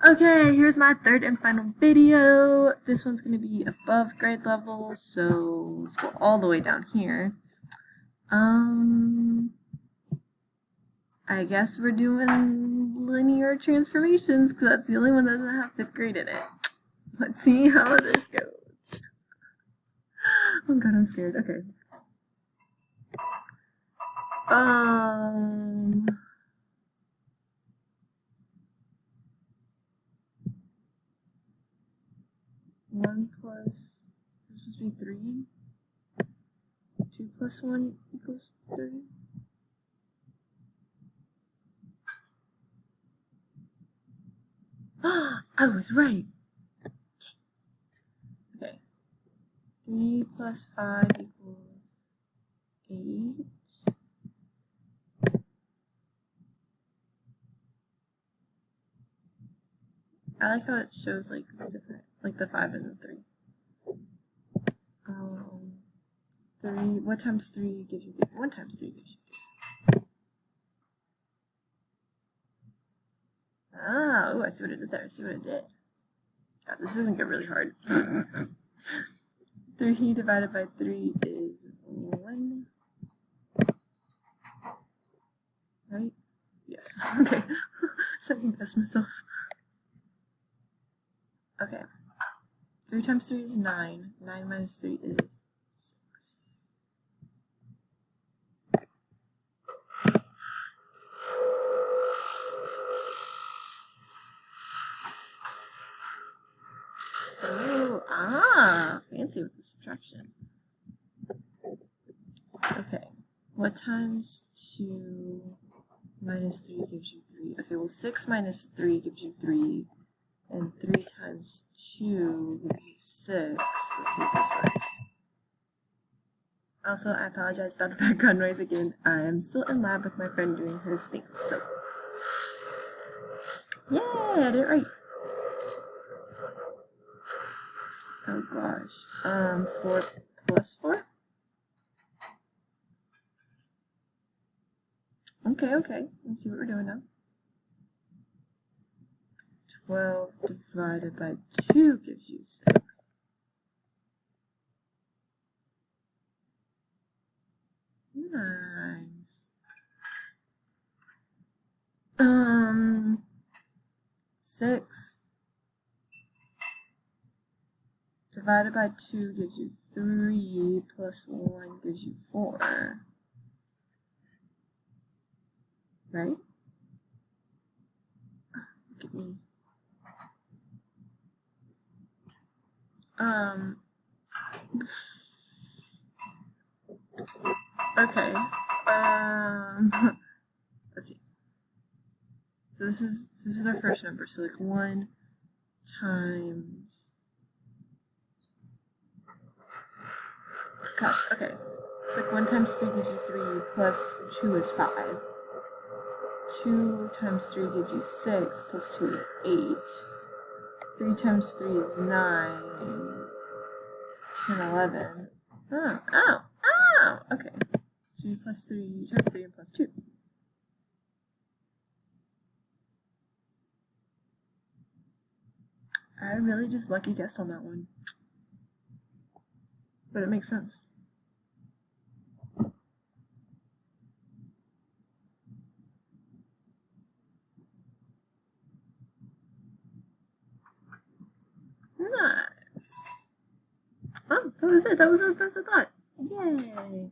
Okay, here's my third and final video. This one's going to be above grade level, so let's go all the way down here. I guess we're doing linear transformations because that's the only one that doesn't have 5th grade in it. Let's see how this goes. Oh god, I'm scared. Okay. 1 plus, this is supposed to be 3. 2 plus 1 equals 3. I was right. Okay. 3 plus 5 equals 8. I like how it shows like the different, like the 5 and the 3. 3. What times 3 gives you 3? 1 times 3 gives you 3. Ah, oh, I see what it did there. I see what it did. God, this is gonna get really hard. 3 divided by 3 is 1. Right? Yes. Okay. Second guess myself. Okay. 3 times 3 is 9. 9 minus 3 is 6. Oh, fancy with the subtraction. Okay. What times 2 minus 3 gives you 3? Okay, well 6 minus 3 gives you 3. And 3 times 2 gives you 6. Let's see if this works. Also, I apologize about the background noise again. I am still in lab with my friend doing her things, so. Yeah, I did it right. Oh gosh. 4 plus 4? Okay. Let's see what we're doing now. 12 divided by 2 gives you 6. Nice. 6 divided by 2 gives you 3, plus 1 gives you 4. Right? Look at me. Okay. Let's see. So this is our first number. So like 1 times. Gosh. Okay. It's like 1 times 3 gives you 3 plus 2 is 5. 2 times 3 gives you 6 plus 2 is 8. 3 times 3 is 9. 10, 11. Oh. Okay. 2 plus 3 times 3 and plus 2. I really just lucky guessed on that one. But it makes sense. Nice. Oh, that was it. That was as best as I thought. Yay.